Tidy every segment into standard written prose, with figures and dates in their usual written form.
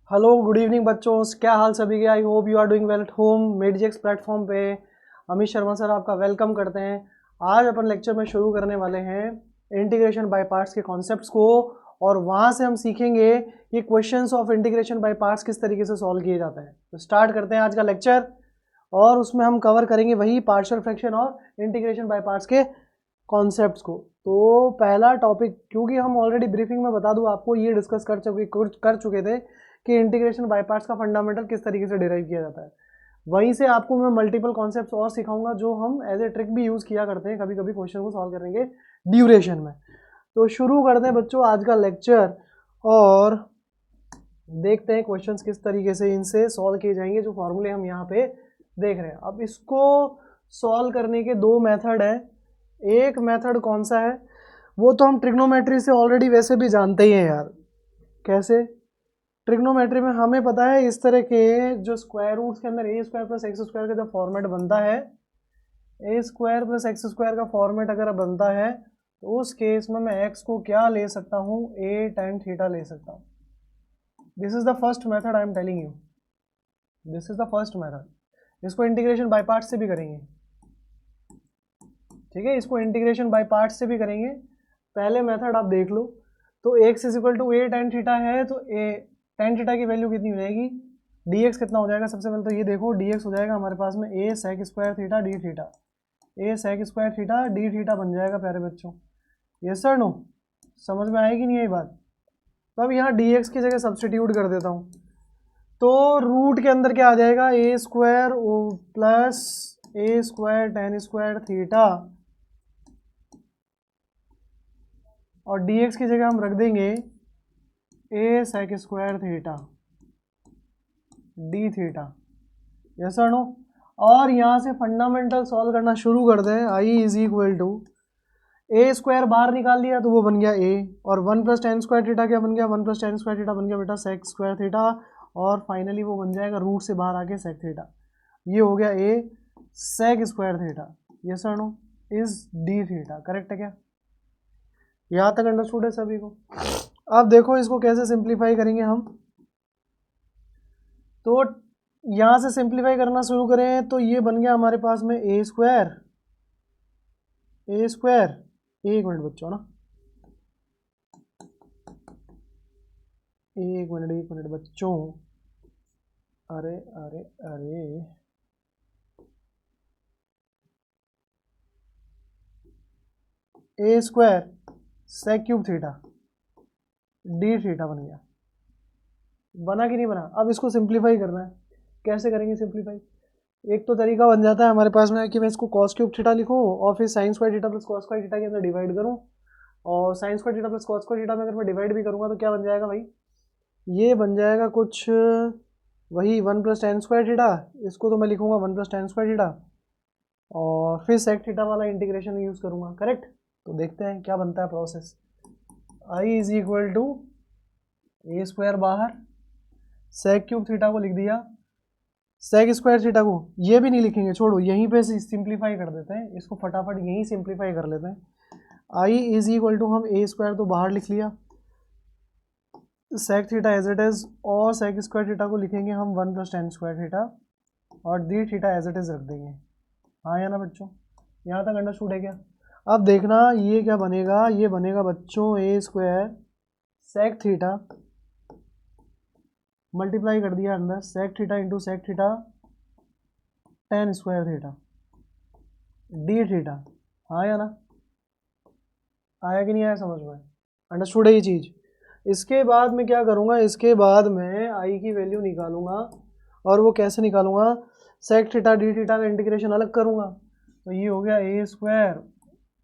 Hello good evening बच्चों, क्या हाल सभी के। I hope you are doing well at home. मेडजेक्स प्लेटफॉर्म पे अमित शर्मा सर आपका वेलकम करते हैं। आज अपन लेक्चर में शुरू करने वाले हैं इंटीग्रेशन बाय पार्ट्स के कॉन्सेप्ट्स को, और वहाँ से हम सीखेंगे कि questions of integration by parts किस तरीके से सॉल्व किए जाते हैं। तो स्टार्ट करते हैं आज का लेक्चर, और उसमें हम कवर करेंगे वही पार्शियल फ्रैक्शन और इंटीग्रेशन बाय पार्ट्स के कॉन्सेप्ट्स को। तो पहला टॉपिक, क्योंकि हम ऑलरेडी ब्रीफिंग में बता दूं आपको, ये डिस्कस कर चुके थे कि इंटीग्रेशन बाय पार्ट्स का फंडामेंटल किस तरीके से डिराइव किया जाता है। वहीं से आपको मैं मल्टीपल कॉन्सेप्ट्स और सिखाऊंगा जो हम एज ए ट्रिक भी यूज़ किया करते हैं कभी कभी क्वेश्चन को सॉल्व करने के ड्यूरेशन में। तो शुरू करते हैं बच्चों आज का लेक्चर, और देखते हैं क्वेश्चंस किस तरीके से इनसे सॉल्व किए जाएंगे जो फॉर्मूले हम यहाँ पे देख रहे हैं। अब इसको सॉल्व करने के दो मेथड है। एक मेथड कौन सा है, वो तो हम ट्रिग्नोमेट्री से ऑलरेडी वैसे भी जानते ही हैं यार। कैसे? ट्रिग्नोमेट्री में हमें पता है इस तरह के जो स्क्वायर रूट्स के अंदर ए स्क्वायर प्लस एक्स स्क्वायर का जो फॉर्मेट बनता है, ए स्क्वायर प्लस एक्स स्क्वायर का फॉर्मेट अगर बनता है तो उस केस में मैं एक्स को क्या ले सकता हूँ, ए टाइम थीटा ले सकता हूँ। This is the first method I am telling you, this is the first method. इसको इंटीग्रेशन बाय पार्ट्स से भी करेंगे, ठीक है, इसको इंटीग्रेशन बाय पार्ट्स से भी करेंगे। पहले मेथड आप देख लो, तो x is equal to a tan theta है, तो ए टेन थीटा की वैल्यू कितनी हो जाएगी, डी एक्स कितना हो जाएगा। सबसे पहले तो ये देखो, डी एक्स हो जाएगा हमारे पास में A sec square theta D theta, A sec square theta D theta बन जाएगा प्यारे बच्चों। Yes sir no? समझ में आएगी नहीं आई बात? तो अब यहाँ डी एक्स की जगह सब्सटीट्यूट कर देता हूँ, तो रूट के अंदर क्या आ जाएगा, A square plus A square tan square theta, और dx की जगह हम रख देंगे A sec square theta D theta. Yes और नो? और यहाँ से फंडामेंटल सॉल्व करना शुरू कर दें। I is equal to A square बाहर निकाल दिया तो वो बन गया ए, और one plus tan square theta क्या बन गया, one plus tan square theta बन गया बेटा सेक स्क्वायर थीटा, और फाइनली वो बन जाएगा रूट से बाहर आके सेक थीटा। ये हो गया a sec square theta. Yes और no? Is d theta correct है क्या? यहाँ तक अंडरस्टूड है सभी को? अब देखो इसको कैसे सिंप्लीफाई करेंगे हम। तो यहाँ से सिंप्लीफाई करना शुरू करें तो ये बन गया हमारे पास में ए स्क्वायर, एक मिनट बच्चों ना, एक मिनट बच्चों, अरे अरे अरे, A square sec cube theta D theta बन गया। बना कि नहीं बना? अब इसको सिंप्लीफाई करना है। कैसे करेंगे सिंप्लीफाई? एक तो तरीका बन जाता है हमारे पास में कि मैं इसको कॉस क्यूब थीटा लिखूँ और फिर sine square theta plus cos square theta के अंदर डिवाइड करूँ, और sine square theta plus cos square theta में अगर मैं डिवाइड भी करूँगा तो क्या बन जाएगा भाई, ये बन जाएगा कुछ वही one plus tan square theta, इसको तो मैं लिखूँगा one plus tan square theta, और फिर सेक थीटा वाला इंटीग्रेशन यूज़ करूँगा। करेक्ट? तो देखते हैं क्या बनता है process. I is equal to A square बाहर, सेक क्यूब थीटा को लिख दिया, सेक स्क्वायर थीटा को ये भी नहीं लिखेंगे, छोड़ो यहीं पे सिंप्लीफाई कर देते हैं इसको, फटाफट यहीं सिंप्लीफाई कर लेते हैं। आई इज इक्वल टू हम ए स्क्वायर तो बाहर लिख लिया, sec theta as it is, और सेक स्क्वायर थीटा को लिखेंगे हम one plus tan square theta, और D theta as it is रख देंगे। हाँ या ना बच्चों? यहाँ तक अंडरस्टूड है क्या? अब देखना ये क्या बनेगा, ये बनेगा बच्चों ए स्क्वायर सेक थीटा, मल्टीप्लाई कर दिया अंदर sec theta into sec theta tan square theta D theta. हाँ या ना? आया कि नहीं आया समझ में? अंडरस्टूड है ये चीज़? इसके बाद मैं क्या करूँगा, इसके बाद मैं आई की वैल्यू निकालूंगा, और वो कैसे निकालूंगा, सेक थीटा डी थीटा का इंटीग्रेशन अलग करूँगा। तो ये हो गया ए स्क्वायर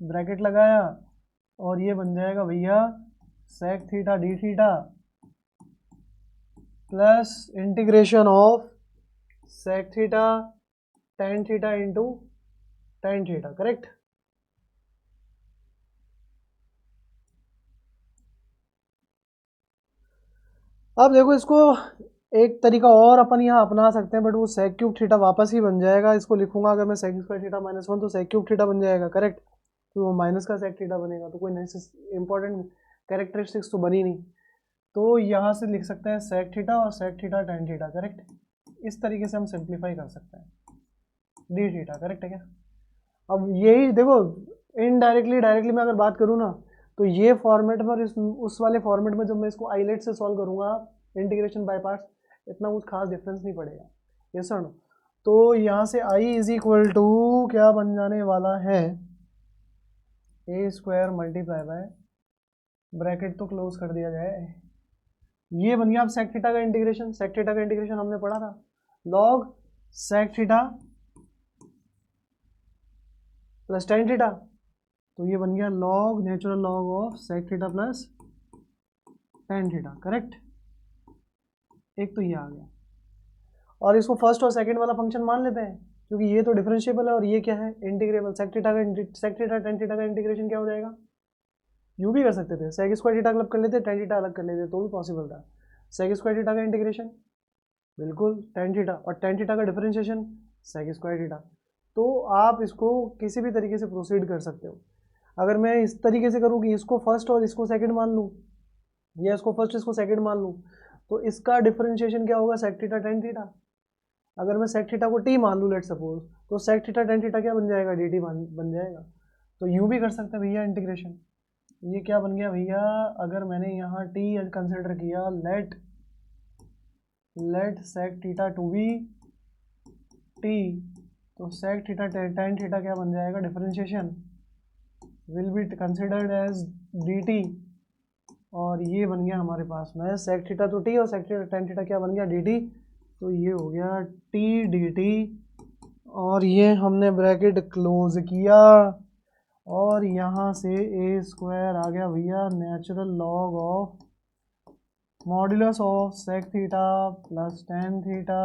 ब्रैकेट लगाया, और ये बन जाएगा भैया sec theta D theta plus integration of sec theta tan theta into tan theta. Correct? अब देखो इसको एक तरीका और अपन यहाँ अपना सकते हैं, बट वो सेक क्यूब थीटा वापस ही बन जाएगा। इसको लिखूंगा अगर मैं sec square theta minus one, तो सेक क्यूब थीटा बन जाएगा। करेक्ट? तो वो माइनस का सेक थीटा बनेगा, तो कोई इंपॉर्टेंट कैरेक्टरिस्टिक्स तो बनी नहीं। तो यहाँ से लिख सकते हैं सेक थीटा और sec theta tan theta, correct. इस तरीके से हम सिंप्लीफाई कर सकते हैं, डी थीटा, करेक्ट है क्या। अब यही देखो, इनडायरेक्टली डायरेक्टली मैं अगर बात करूँ ना, तो ये फॉर्मेट में और उस वाले फॉर्मेट में जब मैं इसको आईलेट से सॉल्व करूँगा इंटीग्रेशन बाय पार्ट्स, इतना कुछ खास डिफरेंस नहीं पड़ेगा, यस और नो। तो यहाँ से आई इज इक्वल टू क्या बन जाने वाला है, ए स्क्वायर मल्टीप्लाई बाय, ब्रैकेट तो क्लोज कर दिया जाए, ये बन गया अब सेक थीटा का इंटीग्रेशन। सेक थीटा का इंटीग्रेशन हमने पढ़ा था, log sec theta plus tan theta, तो ये बन गया log natural log of sec theta plus tan theta, correct. एक तो ये आ गया, और इसको फर्स्ट और सेकंड वाला फंक्शन मान लेते हैं, क्योंकि ये तो डिफरेंशिएबल है और ये क्या है, integrable. Sec theta tan theta का इंटीग्रेशन क्या हो जाएगा, यूँ भी कर सकते थे, सेक स्क्वायर थीटा अलग कर लेते, टेन थीटा अलग कर लेते, तो भी पॉसिबल था। सेक स्क्वायर थीटा का इंटीग्रेशन बिल्कुल टेन थीटा, और टेन थीटा का डिफरेंशिएशन सेक स्क्वायर थीटा। तो आप इसको किसी भी तरीके से प्रोसीड कर सकते हो। अगर मैं इस तरीके से करूँ कि इसको फर्स्ट और इसको सेकंड मान लूँ, या इसको फर्स्ट इसको सेकंड मान लूँ, तो इसका डिफरेंशिएशन क्या होगा, सेक थीटा टेन थीटा। अगर मैं सेक थीटा को टी मान लूँ लेट सपोज, तो सेक थीटा टेन थीटा क्या बन जाएगा, डी टी बन जाएगा। तो यूँ भी कर सकते हैं भैया इंटीग्रेशन। ये क्या बन गया भैया, अगर मैंने यहाँ टी कंसिडर किया, let sec theta to be t, तो सेक थीटा टेन थीटा क्या बन जाएगा, differentiation will be considered as d t, और ये बन गया हमारे पास में सेक थीटा तो टी और सेक थीटा टेन थीटा क्या बन गया, डी टी। तो ये हो गया टी डी टी, और ये हमने ब्रैकेट क्लोज किया, और यहाँ से ए स्क्वायर आ गया भैया natural log of modulus of sec theta plus tan theta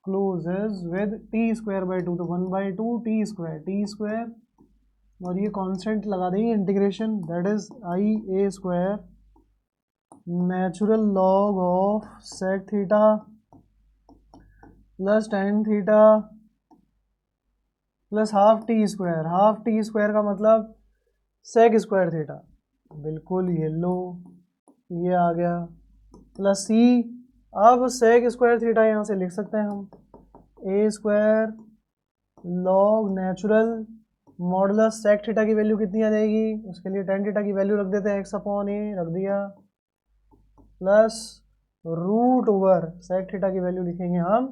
closes with t square by two, तो 1/2 टी स्क्वायर, और ये कांस्टेंट लगा देंगे integration, that is I a square natural log of sec theta plus tan theta plus half t square का मतलब सेक square theta, बिल्कुल ये लो, ये आ गया प्लस सी। अब सेक स्क्वायर थीटा यहाँ से लिख सकते हैं हम, A square log natural modulus sec theta की वैल्यू कितनी आ जाएगी, उसके लिए टेन थीटा की वैल्यू रख देते हैं, एक्स अपॉन ए रख दिया, plus root over sec theta की वैल्यू लिखेंगे हम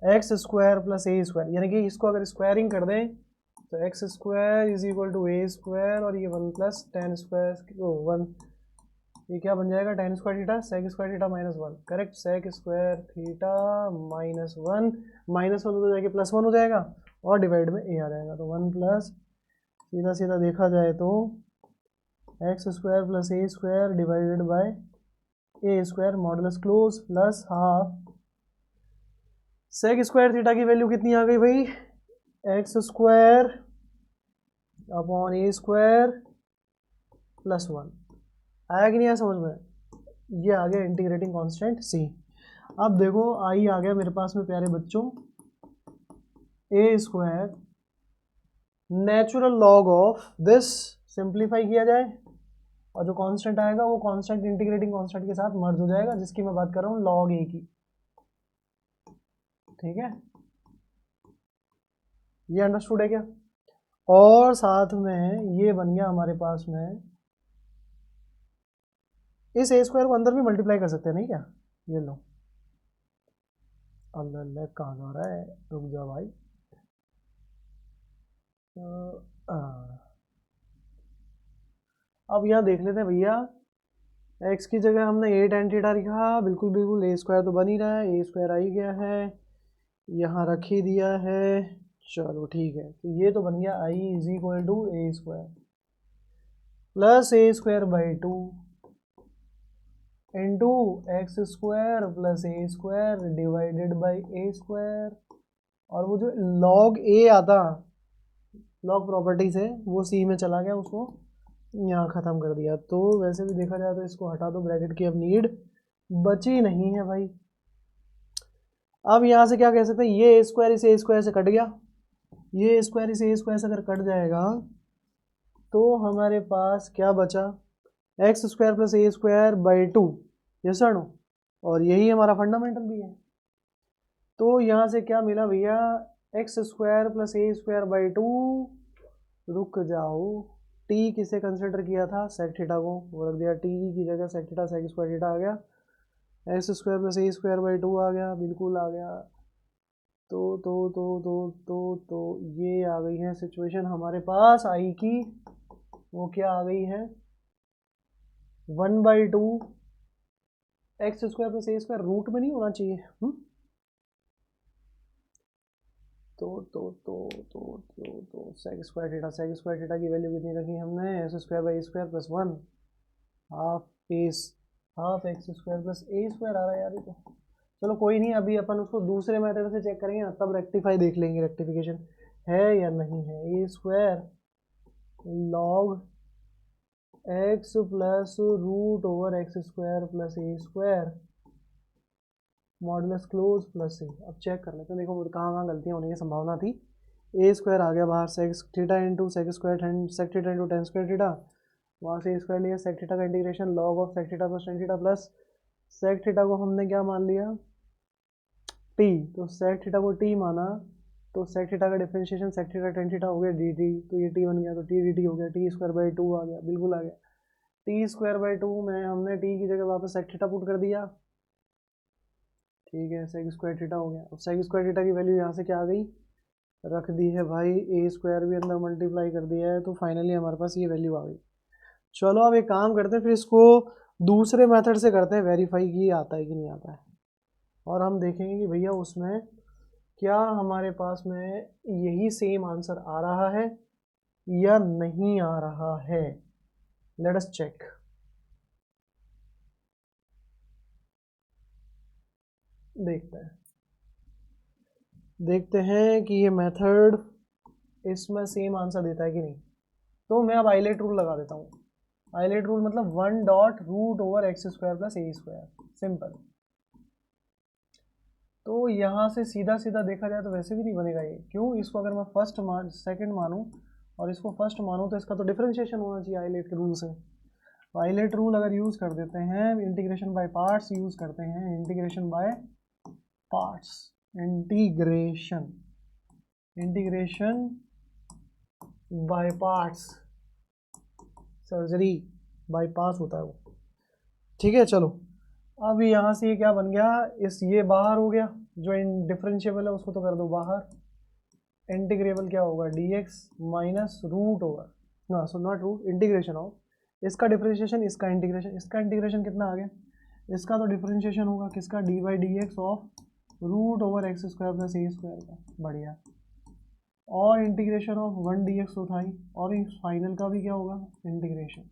एक्स स्क्वायर प्लस ए स्क्वायर, यानी कि इसको अगर स्क्वायरिंग कर दें तो x square is equal to A square, और ये one plus tan square one, ये क्या बन जाएगा, tan square theta sec square theta minus one, correct. Sec square theta minus one हो जाएगा प्लस वन हो जाएगा, और डिवाइड में ए आ जाएगा, तो वन प्लस सीधा सीधा देखा जाए तो x square plus A square divided by a square modulus close plus half sec square theta की वैल्यू कितनी आ गई भाई, x square upon a square plus one. आया कि नहीं आया समझ में, ये आ गया इंटीग्रेटिंग कांस्टेंट सी। अब देखो आई आ गया मेरे पास में प्यारे बच्चों, ए square natural log of this, simplify किया जाए और जो कांस्टेंट आएगा वो कांस्टेंट इंटीग्रेटिंग कांस्टेंट के साथ मर्ज हो जाएगा, जिसकी मैं बात कर रहा हूँ लॉग ए की, ठीक है, ये अंडरस्टूड है क्या। और साथ में ये बन गया हमारे पास में, इस ए स्क्वायर को अंदर भी मल्टीप्लाई कर सकते हैं नहीं क्या, ये लो, अल्लाह कहाँ जा रहा है, रुक जा भाई, अब यहाँ देख लेते हैं भैया, एक्स की जगह हमने ए टेन थीटा लिखा, बिल्कुल बिल्कुल ए स्क्वायर तो बन ही रहा है, ए स्क्वायर आ ही गया है, यहाँ रख ही दिया है, चलो ठीक है। तो ये तो बन गया I is equal to A square plus A square by two into X square plus A square divided by A square, और वो जो लॉग ए आता लॉग प्रॉपर्टी से वो सी में चला गया, उसको यहाँ ख़त्म कर दिया। तो वैसे भी देखा जाए तो इसको हटा दो, ब्रैकेट की अब नीड बची नहीं है भाई। अब यहाँ से क्या कह सकते हैं, ये ए स्क्वायर इस ए स्क्वायर से कट गया, ये स्क्वायर इस ए स्क्वायर से अगर कट जाएगा तो हमारे पास क्या बचा, x square plus A square by to, yes और नो, और यही हमारा फंडामेंटल भी है। तो यहाँ से क्या मिला भैया, x square plus A square by to, रुक जाओ, टी किसे कंसिडर किया था, सेक थीटा को, वो रख दिया टी की जगह sec theta, sec square theta आ गया, X square plus A square by two आ गया, बिल्कुल आ गया। तो ये आ गई है सिचुएशन हमारे पास आई की, वो क्या आ गई है, 1/2 एक्स स्क्वायर प्लस ए स्क्वायर, रूट में नहीं होना चाहिए। तो सेक स्क्वायर थीटा की वैल्यू कितनी रखी हमने, X square by square plus 1 half half X square plus A square आ रहा है यार ये तो। चलो कोई नहीं, अभी अपन उसको दूसरे मेथड से चेक करेंगे ना, तब रेक्टिफाई देख लेंगे, रेक्टिफिकेशन है या नहीं है। ए square log X plus root over x square plus ए square modulus close plus C. अब चेक कर लेते हैं, देखो कहाँ कहाँ गलतियाँ होने की संभावना थी। ए स्क्वायर आ गया बाहर, sec theta into sec square sec theta into tan square theta, वहाँ से ए स्क्वायर लिया, सेक थीटा का integration log of sec theta plus tan theta plus sec theta को हमने क्या मान लिया, टी, तो सेक थीटा को टी माना, तो सेक थीटा का differentiation sec theta tan theta हो गया डी टी, तो ये टी बन गया, तो टी डी टी हो गया, टी स्क्वायर बाई टू आ गया, बिल्कुल आ गया। टी स्क्वायर बाई टू में हमने टी की जगह वापस सेक थीटा पुट कर दिया, ठीक है, सेक स्क्वायर थीटा हो गया। अब सेक स्क्वायर थीटा की वैल्यू यहाँ से क्या आ गई, रख दी है भाई, ए स्क्वायर भी अंदर मल्टीप्लाई कर दिया है, तो फाइनली हमारे पास ये वैल्यू आ गई। चलो अब एक काम करते हैं, फिर इसको दूसरे मेथड से करते हैं वेरीफाई कि आता है कि नहीं आता है, और हम देखेंगे कि भैया उसमें क्या हमारे पास में यही सेम आंसर आ रहा है या नहीं आ रहा है। Let us check. देखते हैं कि ये मेथड इसमें सेम आंसर देता है कि नहीं। तो मैं अब आइलेट रूल लगा देता हूँ। आइलेट रूल मतलब 1 dot root over x square plus ए स्क्वायर, सिंपल। तो यहाँ से सीधा सीधा देखा जाए तो वैसे भी नहीं बनेगा ये, क्यों, इसको अगर मैं सेकंड मानूँ और इसको फर्स्ट मानूँ तो इसका तो डिफरेंशिएशन होना चाहिए आइलेट के रूल से। तो आइलेट रूल अगर यूज़ कर देते हैं, इंटीग्रेशन बाय पार्ट्स यूज़ करते हैं, integration by parts, integration by parts, surgery bypass होता है वो, ठीक है। चलो अब यहाँ से ये क्या बन गया, इस ये बाहर हो गया, जो डिफरेंशिएबल है उसको तो कर दो बाहर, इंटीग्रेबल क्या होगा, D X minus root over, ना so not root, integration of इसका डिफरेंशिएशन, इसका इंटीग्रेशन कितना आ गया, इसका तो डिफरेंशिएशन होगा किसका, D by D X of root over x square plus A square का, बढ़िया, और इंटीग्रेशन ऑफ 1 डी एक्स तो था ही, और इस फाइनल का भी क्या होगा, इंटीग्रेशन,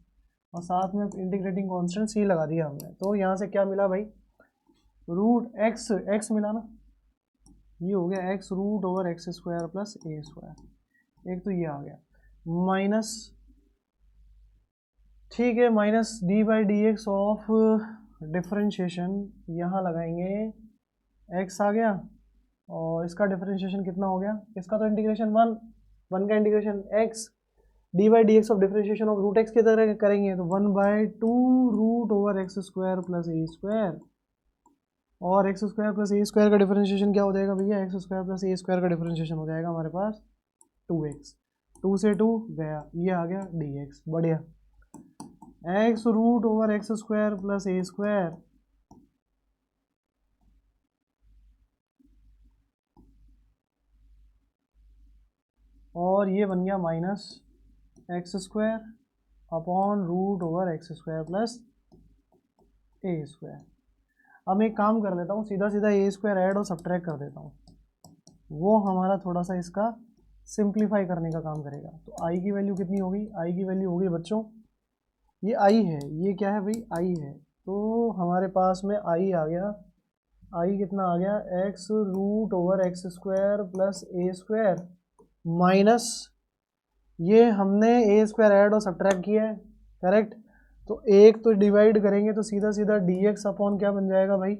और साथ में इंटीग्रेटिंग कांस्टेंट सी लगा दिया हमने। तो यहाँ से क्या मिला भाई, रूट एक्स मिला ना, ये हो गया x root over x square plus ए स्क्वायर, एक तो ये आ गया, माइनस, ठीक है, minus D by D X of differentiation, यहाँ लगाएंगे एक्स आ गया, और इसका डिफरेंशिएशन कितना हो गया, इसका तो इंटीग्रेशन वन का integration X, D by D X of differentiation of root X की तरह करेंगे तो 1/2 root over x square plus ए स्क्वायर, और एक्स स्क्वायर प्लस ए स्क्वायर का डिफरेंशिएशन क्या हो जाएगा भैया, एक्स स्क्वायर प्लस ए स्क्वायर का डिफरेंशिएशन हो जाएगा हमारे पास 2x, 2 से 2 गया, ये आ गया dx, बढ़िया, X root over x square plus ए स्क्वायर, और ये बन गया minus x square upon root over x square plus ए स्क्वायर। अब एक काम कर लेता हूँ, सीधा सीधा ए स्क्वायर ऐड और सब्ट्रैक्ट कर देता हूँ, वो हमारा थोड़ा सा इसका सिंप्लीफाई करने का काम करेगा। तो आई की वैल्यू कितनी होगी, आई की वैल्यू होगी बच्चों, ये आई है, ये क्या है भाई, आई है, तो हमारे पास में आई आ गया, आई कितना आ गया, x root over x square plus ए स्क्वायर माइनस, ये हमने ए स्क्वायर ऐड और सब्ट्रैक्ट किया है, करेक्ट, तो एक तो डिवाइड करेंगे तो सीधा सीधा डी एक्स अपॉन क्या बन जाएगा भाई,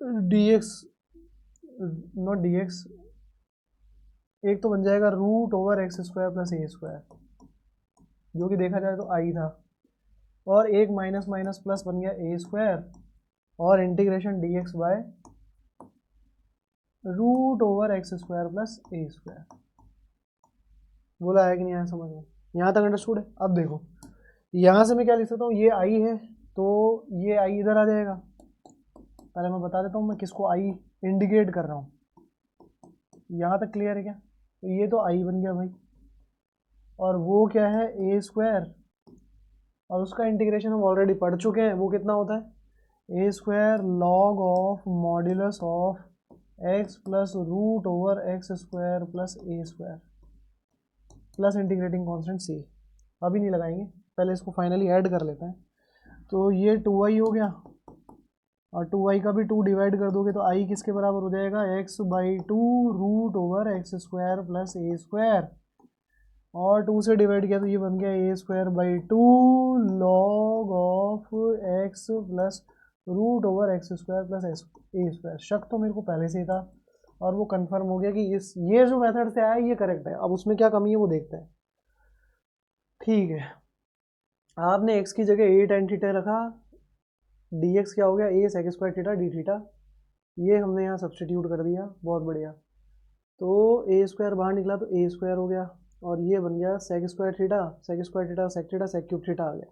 D X, not D X, एक तो बन जाएगा root over x square plus ए स्क्वायर, जो कि देखा जाए तो आई था, और एक माइनस माइनस प्लस बन गया ए स्क्वायर और integration d x by root over x square plus A square. बोला है कि नहीं आया समझ में? यहाँ तक अंडरस्टूड है। अब देखो यहाँ से मैं क्या लिख सकता हूँ, ये आई है तो ये आई इधर आ जाएगा। पहले मैं बता देता हूँ मैं किसको आई इंडिकेट कर रहा हूँ। यहाँ तक क्लियर है क्या? तो ये तो आई बन गया भाई, और वो क्या है ए स्क्वायर, और उसका इंटीग्रेशन हम ऑलरेडी पढ़ चुके हैं, वो कितना होता है ए square log of modulus of x plus root over x square plus A square plus integrating constant c. अभी नहीं लगाएंगे, पहले इसको फाइनली ऐड कर लेते हैं। तो ये 2i हो गया, और 2i का भी 2 डिवाइड कर दोगे तो i किसके बराबर हो जाएगा x/2 root over x square plus ए स्क्वायर, और 2 से डिवाइड किया तो ये बन गया a square by 2 log of x plus root over x square plus A square. शक तो मेरे को पहले से ही था और वो कंफर्म हो गया कि ये जो मेथड से आया ये करेक्ट है। अब उसमें क्या कमी है वो देखते हैं। ठीक है, आपने x की जगह ए tan थीटा रखा, dx क्या हो गया a sec square theta D theta, ये हमने यहाँ सब्सटीट्यूट कर दिया, बहुत बढ़िया। तो ए स्क्वायर बाहर निकला तो ए स्क्वायर हो गया, और ये बन गया sec square theta sec square theta sec theta sec cube theta आ गया।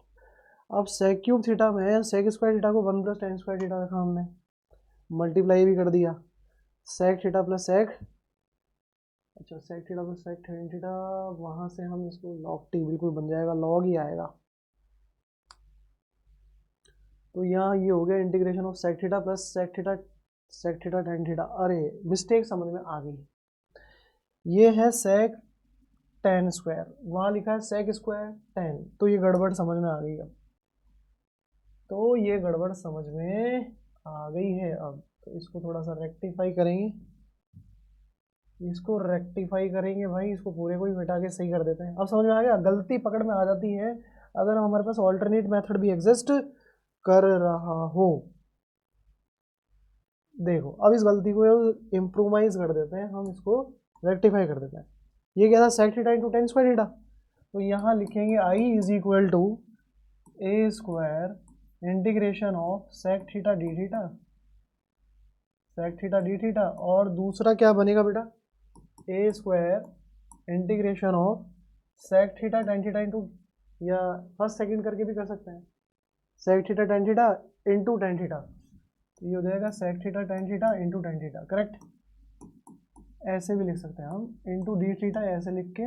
अब सेक क्यूब थीटा में सेक स्क्वायर थीटा को 1 + tan स्क्वायर थीटा रखा हमने, मल्टीप्लाई भी कर दिया, सेक थीटा प्लस सेक, अच्छा sec theta plus sec tan theta, वहाँ से हम इसको लॉग टी बिल्कुल बन जाएगा, लॉग ही आएगा। तो यहाँ ये हो गया integration of sec theta plus sec theta tan theta. अरे मिस्टेक समझ में आ गई, ये है सेक tan स्क्वायर, वहाँ लिखा है सेक स्क्वायर tan, तो ये गड़बड़ समझ में आ गई। अब तो ये गड़बड़ समझ में आ गई है। अब तो इसको थोड़ा सा रेक्टिफाई करेंगे, इसको रेक्टिफाई करेंगे भाई, इसको पूरे को ही मिटा के सही कर देते हैं। अब समझ में आ गया, गलती पकड़ में आ जाती है अगर हमारे पास ऑल्टरनेट मेथड भी एग्जिस्ट कर रहा हो। देखो अब इस गलती को इम्प्रोवाइज कर देते हैं, हम इसको रेक्टिफाई कर देते हैं। ये क्या था sec theta into tan square theta, तो यहाँ लिखेंगे i is equal to A square integration of sec theta D theta sec theta D theta, और दूसरा क्या बनेगा बेटा a square integration of sec theta tan theta into, या first second करके भी कर सकते हैं, sec theta tan theta into tan theta, ये हो जाएगा sec theta tan theta into tan theta, correct. ऐसे भी लिख सकते हैं हम इंटू डी थीटा, ऐसे लिख के।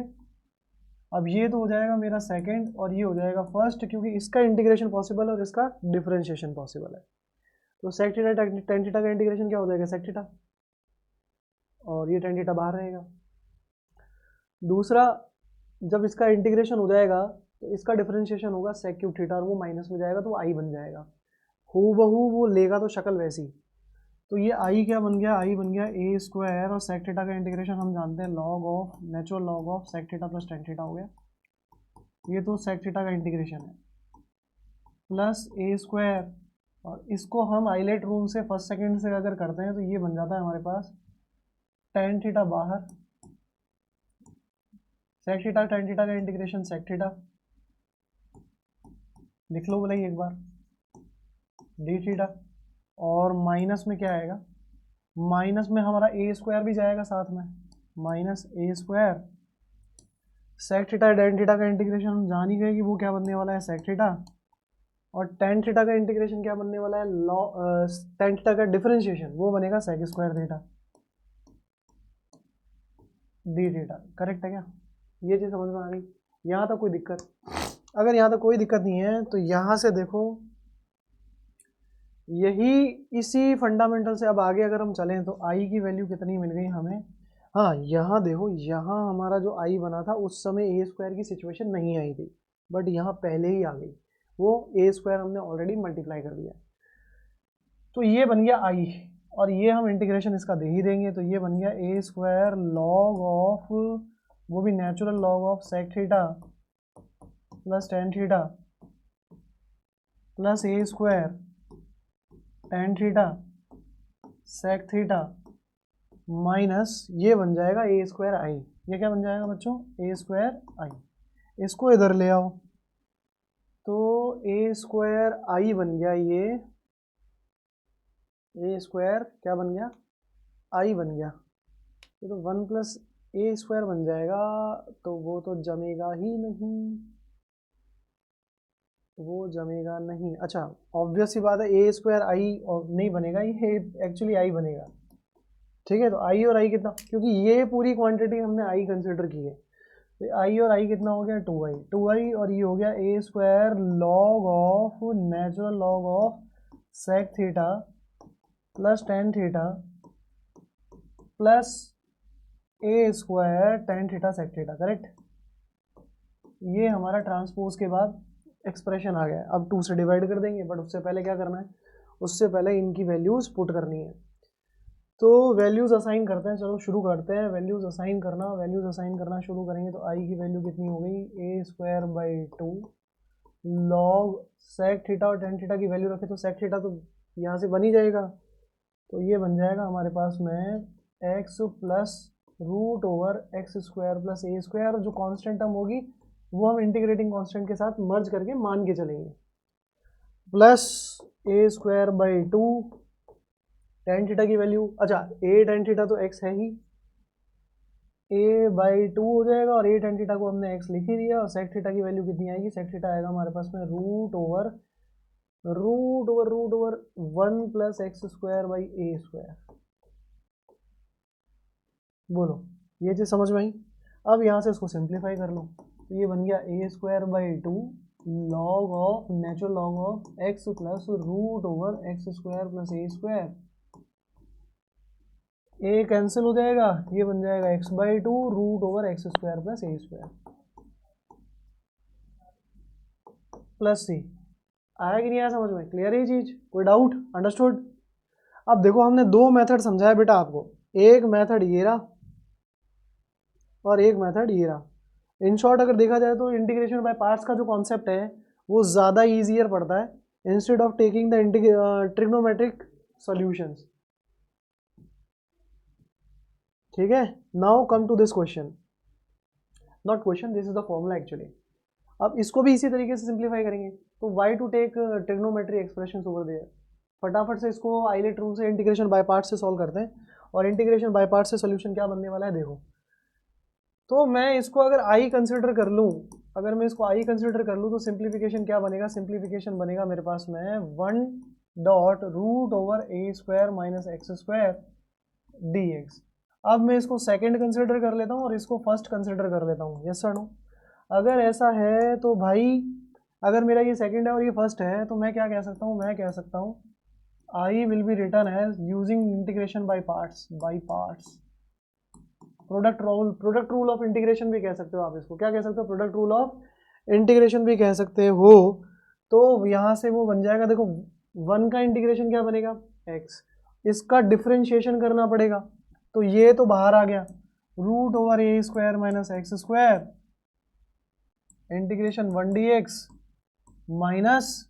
अब ये तो हो जाएगा मेरा सेकंड और ये हो जाएगा फर्स्ट, क्योंकि इसका इंटीग्रेशन पॉसिबल है और इसका डिफरेंशिएशन पॉसिबल है। तो सेक थीटा tan थीटा का इंटीग्रेशन क्या हो जाएगा सेक थीटा, और ये tan थीटा बाहर रहेगा। दूसरा, जब इसका इंटीग्रेशन हो जाएगा तो इसका डिफरेंशिएशन होगा सेक क्यूब थीटा, और वो माइनस में जाएगा तो आई बन जाएगा, हूबहू वो लेगा तो शक्ल वैसी। तो ये आई क्या बन गया, आई बन गया ए स्क्वायर, और सेक थीटा का इंटीग्रेशन हम जानते हैं log of natural log of sec theta plus tan theta हो गया। ये तो सेक थीटा का इंटीग्रेशन है प्लस ए स्क्वायर, और इसको हम आइलेट रूल से फर्स्ट सेकंड से अगर करते हैं तो ये बन जाता है हमारे पास tan थीटा बाहर, सेक थीटा tan थीटा का इंटीग्रेशन सेक थीटा, लिख लो बोला एक बार डी थीटा, और माइनस में क्या आएगा, माइनस में हमारा ए स्क्वायर भी जाएगा साथ में, minus a square sec theta tan theta का इंटीग्रेशन हम जान ही गए कि वो क्या बनने वाला है सेक थीटा, और tan थीटा का इंटीग्रेशन क्या बनने वाला है tan थीटा का डिफरेंशिएशन वो बनेगा sec square theta D theta, correct है क्या? ये चीज़ समझ में आ गई? यहाँ तक कोई दिक्कत? अगर यहाँ तक कोई दिक्कत नहीं है तो यहाँ से देखो, यही इसी फंडामेंटल से अब आगे अगर हम चलें तो आई की वैल्यू कितनी मिल गई हमें। हाँ यहाँ देखो, यहाँ हमारा जो आई बना था उस समय ए स्क्वायर की सिचुएशन नहीं आई थी, बट यहाँ पहले ही आ गई, वो ए स्क्वायर हमने ऑलरेडी मल्टीप्लाई कर दिया। तो ये बन गया आई, और ये हम इंटीग्रेशन इसका दे ही देंगे, तो ये बन गया ए स्क्वायर लॉग ऑफ, वो भी natural log of sec theta plus tan theta plus A square tan theta sec theta minus ये बन जाएगा ए स्क्वायर आई। ये क्या बन जाएगा बच्चों, ए स्क्वायर आई। इसको इधर ले आओ, तो ए स्क्वायर आई बन गया, ये ए स्क्वायर क्या बन गया, आई बन गया। ये तो 1 + ए स्क्वायर बन जाएगा, तो वो तो जमेगा ही नहीं, वो जमेगा नहीं। अच्छा, ऑब्वियस सी बात है, ए स्क्वायर आई नहीं बनेगा, ये एक्चुअली आई बनेगा। ठीक है, तो आई और आई कितना, क्योंकि ये पूरी क्वांटिटी हमने आई कंसिडर की है, तो आई और आई कितना हो गया, 2i, और ये हो गया a square log of natural log of sec theta plus tan theta plus A square tan theta sec theta, correct. ये हमारा ट्रांसपोज के बाद एक्सप्रेशन आ गया। अब 2 से डिवाइड कर देंगे, बट उससे पहले क्या करना है, उससे पहले इनकी वैल्यूज़ पुट करनी है। तो वैल्यूज़ असाइन करते हैं, चलो शुरू करते हैं। वैल्यूज़ असाइन करना शुरू करेंगे, तो आई की वैल्यू कितनी हो गई, a square by 2 log sec theta, और टेन थीटा की वैल्यू रखे तो सेक थीटा तो यहाँ से बन ही जाएगा, तो ये बन जाएगा हमारे पास में x plus root over x square plus ए स्क्वायर। जो कांस्टेंट टर्म होगी वो हम इंटीग्रेटिंग कांस्टेंट के साथ मर्ज करके मान के चलेंगे, plus A square by 2 ten theta की वैल्यू, अच्छा ए टेन थीटा तो एक्स है ही, ए बाई 2 हो जाएगा, और ए टेन थीटा को हमने एक्स लिख ही दिया, और सेक थीटा की वैल्यू कितनी आएगी, सेक थीटा आएगा हमारे पास में root over 1 + x square by A square. बोलो, ये चीज़ समझ में आई। अब यहाँ से इसको सिंप्लीफाई कर लो, तो ये बन गया a square by 2 log of natural log of x plus root over x square plus A square. A cancel हो जाएगा, ये बन जाएगा x by 2 root over x square plus A square plus c. आया कि नहीं आया समझ में, क्लियर है ये चीज़, कोई डाउट, अंडरस्टूड। अब देखो, हमने 2 मेथड समझाया बेटा आपको, एक मेथड ये रहा और एक मेथड ये रहा। इन शॉर्ट अगर देखा जाए तो इंटीग्रेशन बाय पार्ट्स का जो कॉन्सेप्ट है वो ज़्यादा ईजियर पड़ता है instead of taking the trigonometric solutions. ठीक है, now come to this question, not question, this is the formula actually. अब इसको भी इसी तरीके से सिंप्लीफाई करेंगे, तो why to take trigonometry expression over there. फटाफट से इसको आइलेट रूल से इंटीग्रेशन बाय पार्ट्स से सॉल्व करते हैं, और इंटीग्रेशन बाय पार्ट्स से सोल्यूशन क्या बनने वाला है देखो। तो मैं इसको अगर आई कंसिडर कर लूँ, तो सिंप्लीफिकेशन क्या बनेगा, सिंप्लीफिकेशन बनेगा मेरे पास में 1 dot root over a square minus x square d x. अब मैं इसको सेकेंड कंसिडर कर लेता हूँ और इसको फर्स्ट कंसिडर कर लेता हूँ, यस सर नो। अगर ऐसा है तो भाई, अगर मेरा ये सेकेंड है और ये फर्स्ट है, तो मैं क्या कह सकता हूँ, मैं कह सकता हूँ I will be return as using integration by parts, product rule of integration भी कह सकते हो आप इसको, क्या कह सकते हो, प्रोडक्ट रूल ऑफ इंटीग्रेशन भी कह सकते हो। तो यहाँ से वो बन जाएगा, देखो 1 का इंटीग्रेशन क्या बनेगा, x, इसका डिफरेंशिएशन करना पड़ेगा, तो ये तो बाहर आ गया, root over a square minus x square integration 1 dx minus,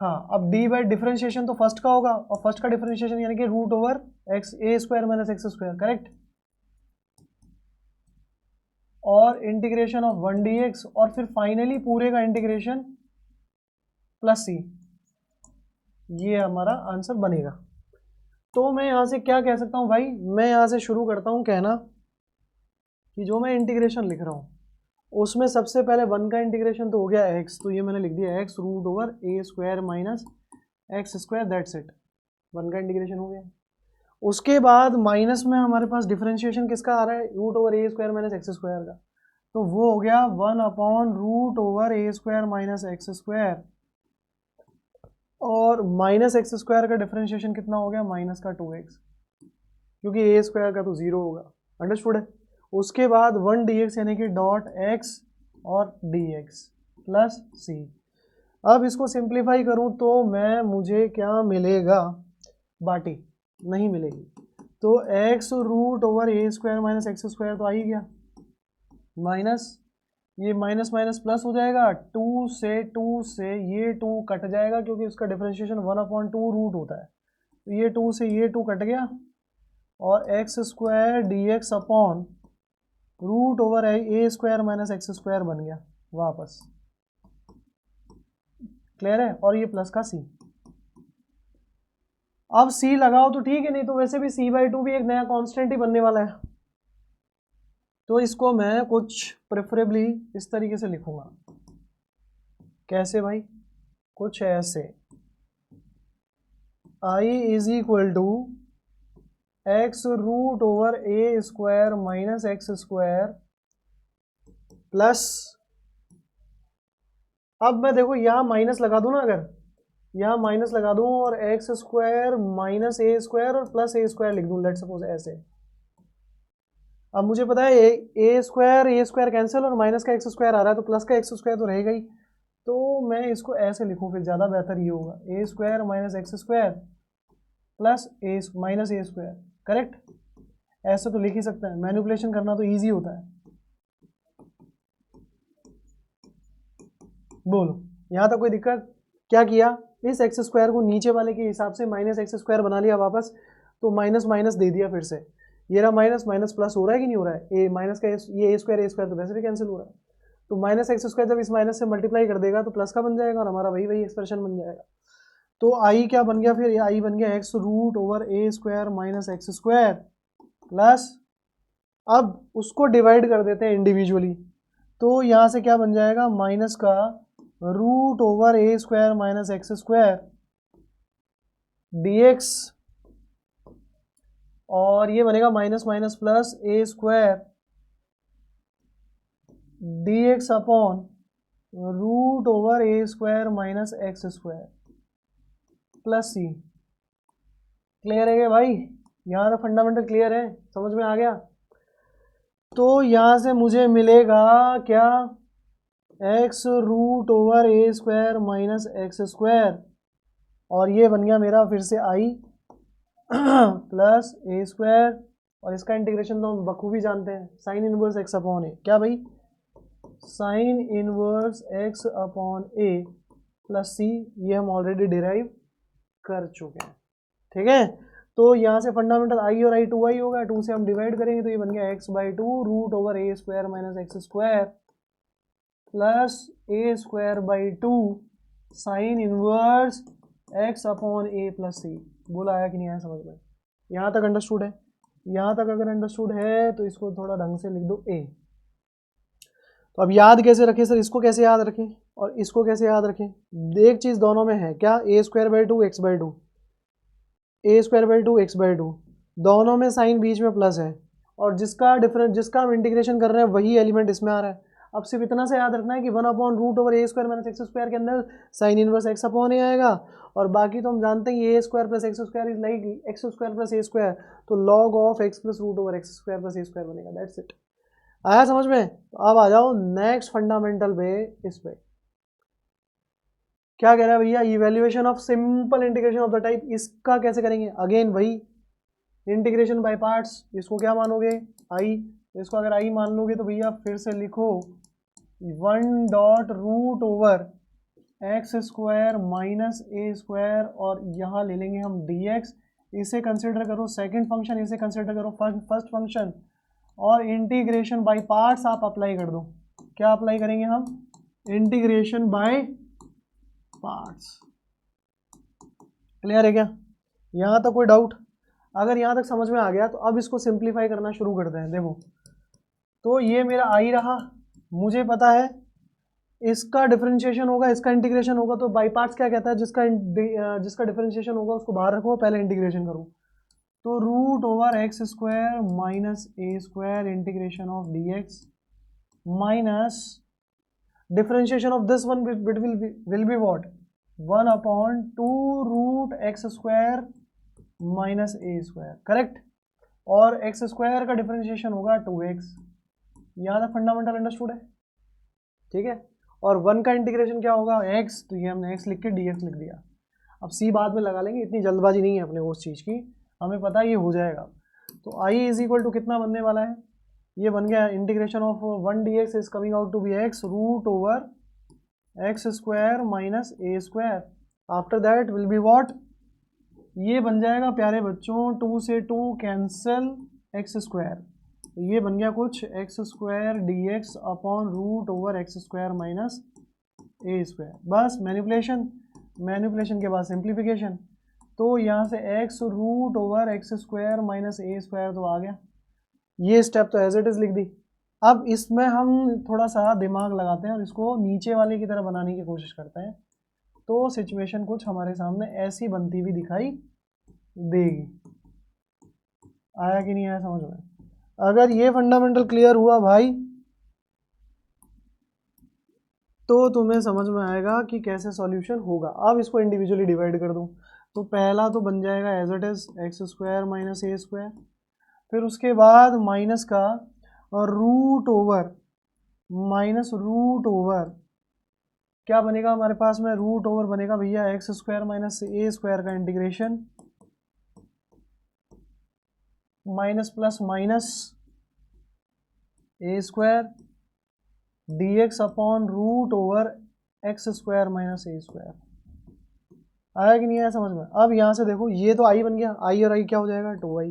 हाँ अब d बाई डिफरेंशिएशन तो फर्स्ट का होगा, और फर्स्ट का डिफरेंशिएशन यानी कि root over x a square minus x square, correct, और इंटीग्रेशन ऑफ 1 dx, और फिर फाइनली पूरे का इंटीग्रेशन प्लस सी, ये हमारा आंसर बनेगा। तो मैं यहाँ से क्या कह सकता हूँ भाई, मैं यहाँ से शुरू करता हूँ कहना कि जो मैं इंटीग्रेशन लिख रहा हूँ उसमें सबसे पहले 1 का इंटीग्रेशन तो हो गया x, तो ये मैंने लिख दिया x root over a square minus x square, that's it, 1 का इंटीग्रेशन हो गया। उसके बाद माइनस में हमारे पास डिफरेंशिएशन किसका आ रहा है, root over a square minus x square का, तो वो हो गया 1 root over a square minus x square, और माइनस एक्स स्क्वायर का डिफरेंशिएशन कितना हो गया, माइनस का 2x, क्योंकि ए स्क्वायर का तो 0 होगा, अंडरस्टूड है। उसके बाद 1 dx यानी कि डॉट x और dx प्लस c। अब इसको सिंप्लीफाई करूं तो मुझे क्या मिलेगा, बाटी नहीं मिलेगी, तो x root over a square minus x square तो आ ही गया, माइनस ये माइनस माइनस प्लस हो जाएगा, 2 से ये 2 कट जाएगा, क्योंकि उसका डिफरेंशिएशन 1/2 रूट होता है, तो ये 2 से ये 2 कट गया, और x square d x upon root over a square minus x square बन गया वापस। क्लियर है, और ये प्लस का सी। अब सी लगाओ तो ठीक है, नहीं तो वैसे भी c/2 भी एक नया कांस्टेंट ही बनने वाला है। तो इसको मैं कुछ प्रेफरेबली इस तरीके से लिखूंगा। कैसे भाई? कुछ ऐसे, i is equal to x root over a square minus x square plus, अब मैं देखो यहाँ माइनस लगा दूं ना, अगर यहाँ माइनस लगा दूं और x square minus a square और प्लस ए स्क्वायर लिख दूं, लेट सपोज ऐसे। अब मुझे पता है ए स्क्वायर कैंसिल और माइनस का एक्स स्क्वायर आ रहा है, तो प्लस का एक्स स्क्वायर तो रहेगा ही। तो मैं इसको ऐसे लिखूं, फिर ज़्यादा बेहतर ये होगा, a square minus x square plus a minus a square. Correct? ऐसे तो लिख ही सकते हैं, मैनिपुलेशन करना तो ईजी होता है। बोलो यहाँ तक कोई दिक्कत? क्या किया, इस एक्स स्क्वायर को नीचे वाले के हिसाब से माइनस एक्स स्क्वायर बना लिया वापस, तो माइनस माइनस दे दिया फिर से। ये रहा माइनस माइनस प्लस हो रहा है कि नहीं हो रहा है? ए माइनस का ये ए स्क्वायर तो वैसे भी कैंसिल हो रहा है, तो माइनस एक्स स्क्वायर जब इस माइनस से मल्टीप्लाई कर देगा तो प्लस का बन जाएगा और हमारा वही वही एक्सप्रेशन बन जाएगा। तो आई क्या बन गया फिर? आई बन गया x root over a square minus x square plus, अब उसको डिवाइड कर देते हैं इंडिविजुअली, तो यहाँ से क्या बन जाएगा? माइनस का root over a square minus x square dx, और ये बनेगा minus minus plus A square dx upon root over a square minus x square plus c. Clear है क्या भाई? यहाँ तो फंडामेंटल क्लियर है, समझ में आ गया? तो यहाँ से मुझे मिलेगा क्या? X root over a square minus x square, और ये बन गया मेरा फिर से आई प्लस ए स्क्वायर, और इसका इंटीग्रेशन तो हम बखूबी जानते हैं, साइन इनवर्स एक्स अपॉन ए। क्या भाई? Sign inverse x upon a plus सी, ये हम ऑलरेडी डिराइव कर चुके हैं। ठीक है, तो यहाँ से फंडामेंटल आई और आई 2i होगा, 2 से हम डिवाइड करेंगे तो ये बन गया x/2 root over a square minus x square plus A square by 2 sine inverse x upon a plus c. बोला आया कि नहीं आया समझ में? यहाँ तक अंडरस्टूड है? यहाँ तक अगर अंडरस्टूड है तो इसको थोड़ा ढंग से लिख दो ए। तो अब याद कैसे रखें सर? इसको कैसे याद रखें और इसको कैसे याद रखें? एक चीज़ दोनों में है क्या? A square by 2 x/2, a square by 2 x/2, दोनों में साइन बीच में प्लस है, और जिसका डिफरेंस, जिसका हम इंटीग्रेशन कर रहे हैं वही एलिमेंट इसमें आ रहा है। अब सिर्फ इतना से याद रखना है कि 1 upon root over a square minus x square के अंदर sine inverse x upon a आएगा, और बाकी तो हम जानते हैं a square plus x square is like x square plus A square, तो log of x plus root over x square plus A square बनेगा। That's it. आया समझ में? तो अब आ जाओ नेक्स्ट फंडामेंटल पे। इस पे क्या कह रहा है भैया? Evaluation of simple integration of the type, इसका कैसे करेंगे? अगेन वही इंटीग्रेशन बाय पार्ट्स। इसको क्या मानोगे? आई। इसको अगर आई मान लोगे तो भैया फिर से लिखो 1 dot root over x square minus a square, और यहाँ ले लेंगे हम dx। इसे कंसिडर करो सेकंड फंक्शन, इसे कंसिडर करो फर्स्ट फंक्शन, और इंटीग्रेशन बाय पार्ट्स आप अप्लाई कर दो। क्या अप्लाई करेंगे हम? Integration by parts. क्लियर है क्या? यहाँ तक कोई डाउट? अगर यहाँ तक समझ में आ गया तो अब इसको सिंप्लीफाई करना शुरू करते हैं। देखो, तो ये मेरा आई रहा, मुझे पता है इसका डिफरेंशिएशन होगा, इसका इंटीग्रेशन होगा, तो बाई पार्ट्स क्या कहता है? जिसका डिफरेंशिएशन होगा उसको बाहर रखो, पहले इंटीग्रेशन करो। तो root over x square minus a square integration of dx minus differentiation of this one will be what? 1 upon 2 root x square minus a square. Correct? और एक्स स्क्वायर का डिफरेंशिएशन होगा 2x। यहाँ तक fundamental understood है? ठीक है, और 1 का इंटीग्रेशन क्या होगा? x, तो ये हमने x लिख के dx लिख दिया। अब c बाद में लगा लेंगे, इतनी जल्दबाजी नहीं है अपने को उस चीज़ की, हमें पता है ये हो जाएगा। तो i इज इक्वल टू कितना बनने वाला है? ये बन गया integration of 1 dx is coming out to be x root over x square minus a square. After that will be what? ये बन जाएगा प्यारे बच्चों 2 से 2 कैंसिल एक्स स्क्वायर, ये बन गया कुछ x square dx upon root over x square minus a square, बस मैनिपुलेशन के बाद सिंप्लीफिकेशन। तो यहाँ से x root over x square minus a square तो आ गया, ये स्टेप तो एज इट इज़ लिख दी। अब इसमें हम थोड़ा सा दिमाग लगाते हैं और इसको नीचे वाले की तरह बनाने की कोशिश करते हैं, तो सिचुएशन कुछ हमारे सामने ऐसी बनती हुई दिखाई देगी। आया कि नहीं आया समझ में? अगर ये फंडामेंटल क्लियर हुआ भाई तो तुम्हें समझ में आएगा कि कैसे सॉल्यूशन होगा। अब इसको इंडिविजुअली डिवाइड कर दूं तो पहला तो बन जाएगा as it is x square minus a square, फिर उसके बाद माइनस का root over minus root over क्या बनेगा हमारे पास में, रूट ओवर बनेगा भैया x square minus a square का integration minus plus minus a square dx upon root over x square minus a square. आया कि नहीं आया समझ में? अब यहाँ से देखो ये तो आई बन गया, आई और आई क्या हो जाएगा 2i,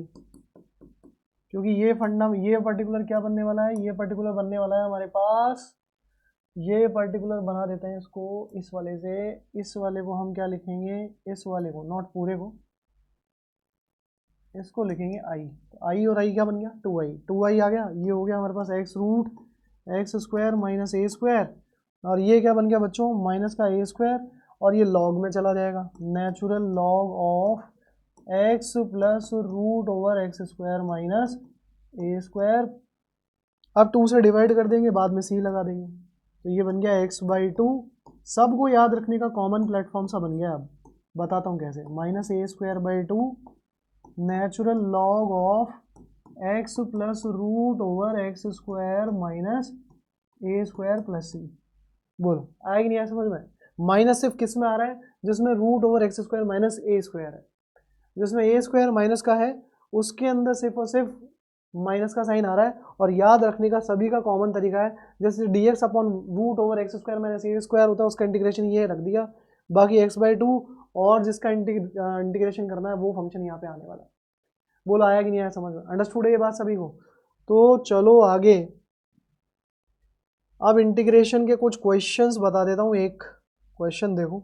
क्योंकि ये ये पर्टिकुलर क्या बनने वाला है, ये पर्टिकुलर बनने वाला है हमारे पास, ये पर्टिकुलर बना देते हैं इसको इस वाले से, इस वाले को हम क्या लिखेंगे, इस वाले को नॉट पूरे को, इसको लिखेंगे आई। तो आई और आई क्या बन गया 2i आ गया, ये हो गया हमारे पास x root x square minus a square, और ये क्या बन गया बच्चों माइनस का ए स्क्वायर, और ये लॉग में चला जाएगा, natural log of x plus root over x square minus a square. अब 2 से डिवाइड कर देंगे, बाद में सी लगा देंगे, तो ये बन गया x/2। सबको याद रखने का कॉमन प्लेटफॉर्म सा बन गया। अब बताता हूँ कैसे, minus a square by 2 natural log of x plus root over x square minus a square plus c. बोलो आएगी नहीं आया समझ में? माइनस सिर्फ किस में आ रहा है, जिसमें root over x square minus a square है, जिसमें ए स्क्वायर माइनस का है उसके अंदर सिर्फ और सिर्फ माइनस का साइन आ रहा है। और याद रखने का सभी का कॉमन तरीका है, जैसे dx upon root over x square minus a square होता है उसका इंटीग्रेशन ये रख दिया, बाकी x/2 और जिसका इंटीग्रेशन करना है वो फंक्शन यहाँ पे आने वाला है। बोलो आया कि नहीं आया समझ में? अंडरस्टूड है ये बात सभी को? तो चलो आगे, अब इंटीग्रेशन के कुछ क्वेश्चंस बता देता हूँ। एक क्वेश्चन देखो,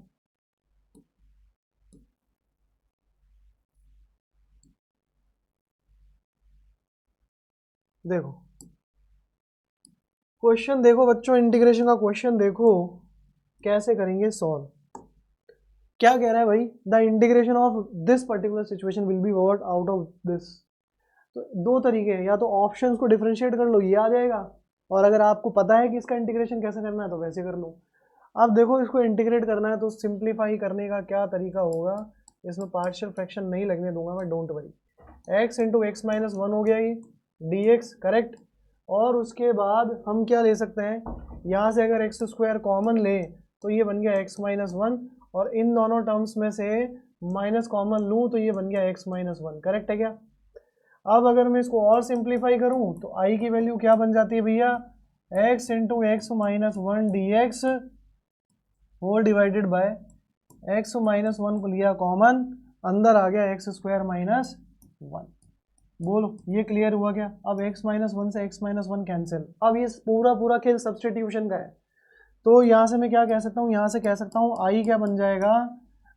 देखो क्वेश्चन देखो बच्चों, इंटीग्रेशन का क्वेश्चन देखो कैसे करेंगे सॉल्व। क्या कह रहा है भाई, the integration of this particular situation will be worked out of this. तो दो तरीके हैं, या तो ऑप्शंस को डिफरेंशिएट कर लो ये आ जाएगा, और अगर आपको पता है कि इसका इंटीग्रेशन कैसे करना है तो वैसे कर लो। अब देखो इसको इंटीग्रेट करना है तो सिंप्लीफाई करने का क्या तरीका होगा, इसमें पार्शियल फ्रैक्शन नहीं लगने दूंगा मैं, don't worry. X into x minus one हो गया ये डी एक्स, करेक्ट। और उसके बाद हम क्या ले सकते हैं, यहाँ से अगर एक्स स्क्वायर कॉमन ले तो ये बन गया एक्स माइनस वन, और इन दोनों टर्म्स में से माइनस कॉमन लूँ तो ये बन गया एक्स माइनस वन, करेक्ट है क्या? अब अगर मैं इसको और सिंप्लीफाई करूँ तो आई की वैल्यू क्या बन जाती है भैया, x into x minus one d x whole divided by x minus one को लिया कॉमन, अंदर आ गया एक्स स्क्वायर माइनस वन। बोलो ये क्लियर हुआ क्या? अब x माइनस वन से x माइनस वन कैंसिल। अब ये पूरा खेल सब्सटीट्यूशन का है, तो यहाँ से मैं क्या कह सकता हूँ, यहाँ से कह सकता हूँ आई क्या बन जाएगा,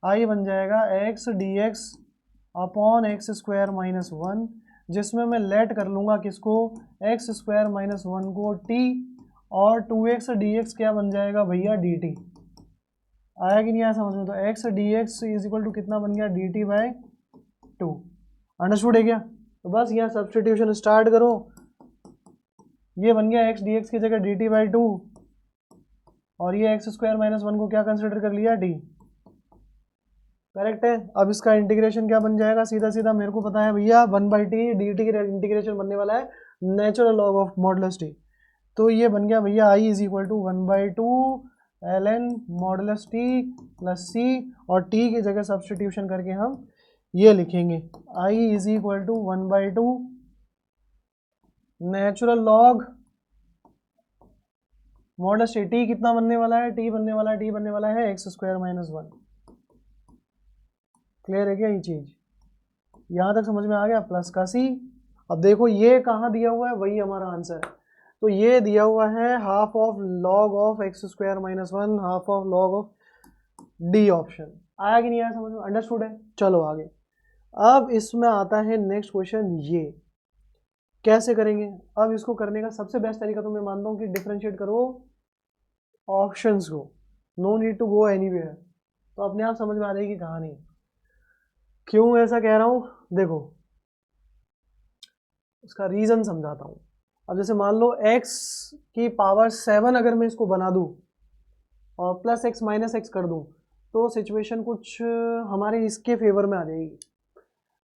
आई बन जाएगा x D x upon x square minus one, जिसमें मैं लेट कर लूँगा किसको, एक्स स्क्वायर माइनस वन को t, और 2x dx क्या बन जाएगा भैया dt। आया कि नहीं आया समझ में? तो x dx is equal to कितना बन गया, dt बाय 2। अंडरस्टूड है क्या? तो बस यहाँ सब्सटीट्यूशन स्टार्ट करो, ये बन गया x dx की जगह dt बाई 2, और ये एक्स स्क्वायर माइनस वन को क्या कंसिडर कर लिया d, करेक्ट है। अब इसका इंटीग्रेशन क्या बन जाएगा, सीधा सीधा मेरे को पता है भैया 1/t dt की इंटीग्रेशन बनने वाला है natural log of modulus t, तो ये बन गया भैया i is equal to 1/2 ln modulus t plus c, और t की जगह सब्सटीट्यूशन करके हम ये लिखेंगे i is equal to 1/2 natural log modulus t कितना बनने वाला है, t बनने वाला है x square minus one. Clear है क्या ये चीज? यहाँ तक समझ में आ गया, प्लस का c। अब देखो ये कहाँ दिया हुआ है, वही हमारा आंसर है। तो ये दिया हुआ है half of log of x square minus 1, half of log of D option. आया कि नहीं आया समझ में? अंडरस्टूड है। चलो आगे। अब इसमें आता है नेक्स्ट क्वेश्चन, ये कैसे करेंगे। अब इसको करने का सबसे बेस्ट तरीका तो मैं मानता हूँ कि डिफरेंशिएट करो ऑप्शंस को, no need to go anywhere. तो अपने आप समझ में आ जाएगी कहानी। क्यों ऐसा कह रहा हूँ, देखो उसका रीज़न समझाता हूँ। अब जैसे मान लो x की पावर 7 अगर मैं इसको बना दूँ और प्लस एक्स माइनस एक्स कर दूँ, तो सिचुएशन कुछ हमारे इसके फेवर में आ जाएगी।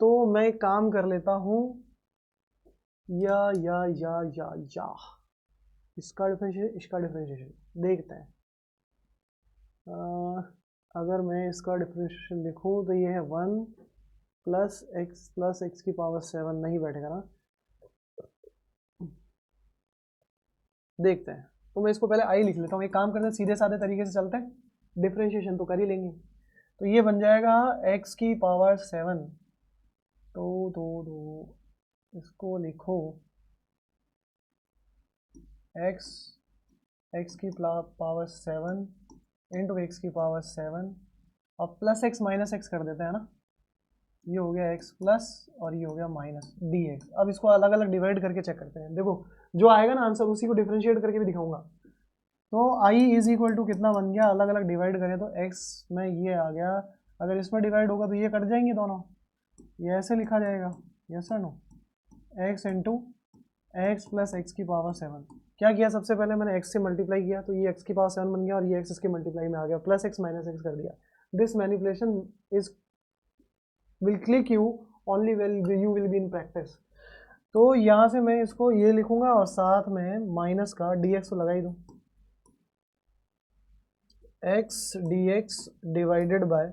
तो मैं एक काम कर लेता हूँ, या इसका डिफरेंशिएशन देखते हैं। अगर मैं इसका डिफरेंशिएशन लिखूँ तो ये है 1 प्लस एक्स की पावर 7, नहीं बैठेगा ना, देखते हैं। तो मैं इसको पहले आई लिख लेता हूँ। एक काम करते हैं, सीधे साधे तरीके से चलते हैं, डिफरेंशिएशन तो कर ही लेंगे। तो ये बन जाएगा x की पावर 7, तो इसको लिखो x की पावर 7 इंटू एक्स की पावर 7 और प्लस एक्स माइनस एक्स कर देते हैं ना। ये हो गया x प्लस और ये हो गया माइनस dx। अब इसको अलग अलग डिवाइड करके चेक करते हैं। देखो जो आएगा ना आंसर, उसी को डिफरेंशिएट करके भी दिखाऊंगा। तो i इज इक्वल टू कितना बन गया, अलग अलग डिवाइड करें तो x में ये आ गया। अगर इसमें डिवाइड होगा तो ये कट जाएंगे दोनों, ये ऐसे लिखा जाएगा, yes sir no, x into x plus x की पावर 7। क्या किया, सबसे पहले मैंने x से मल्टीप्लाई किया तो ये x की पावर 7 बन गया और ये x इसके मल्टीप्लाई में आ गया, प्लस एक्स माइनस एक्स कर दिया। This manipulation is will click you only well you will be in practice. तो यहाँ से मैं इसको ये लिखूंगा और साथ में माइनस का dx तो लगा ही दूँ, x dx divided by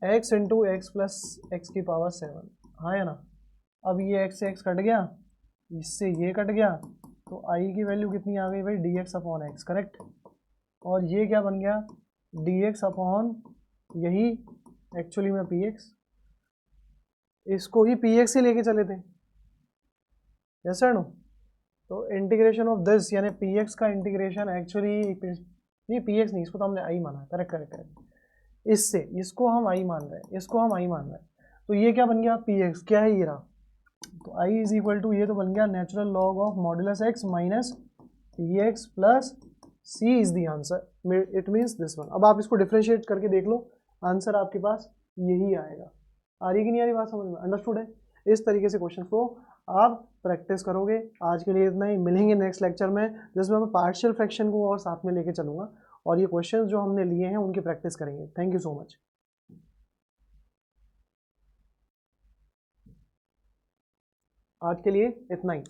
x into x plus x की पावर 7। हाँ है ना। अब ये x से x कट गया, इससे ये कट गया, तो i की वैल्यू कितनी आ गई भाई, dx अपॉन x, करेक्ट। और ये क्या बन गया, dx अपॉन यही एक्चुअली में px, इसको ही px ही लेके चले थे, यस सर नो। तो इंटीग्रेशन ऑफ दिस यानी px का इंटीग्रेशन एक्चुअली नहीं, px नहीं, इसको तो हमने i माना, करेक्ट करेक्ट करेक्ट। इससे इसको हम i मान रहे हैं, इसको हम i मान रहे हैं, तो ये क्या बन गया, px क्या है ये रहा। तो i इज इक्वल टू ये तो बन गया natural log of modulus x minus px plus c is the answer, it means this one. अब आप इसको डिफरेंशिएट करके देख लो, आंसर आपके पास यही आएगा। आ रही कि नहीं आ रही बात समझ में, अंडरस्टूड है। इस तरीके से क्वेश्चन को आप प्रैक्टिस करोगे। आज के लिए इतना ही, मिलेंगे नेक्स्ट लेक्चर में जिसमें मैं पार्शियल फ्रैक्शन को और साथ में लेके चलूँगा और ये क्वेश्चन जो हमने लिए हैं उनकी प्रैक्टिस करेंगे। Thank you so much. आज के लिए इतना ही।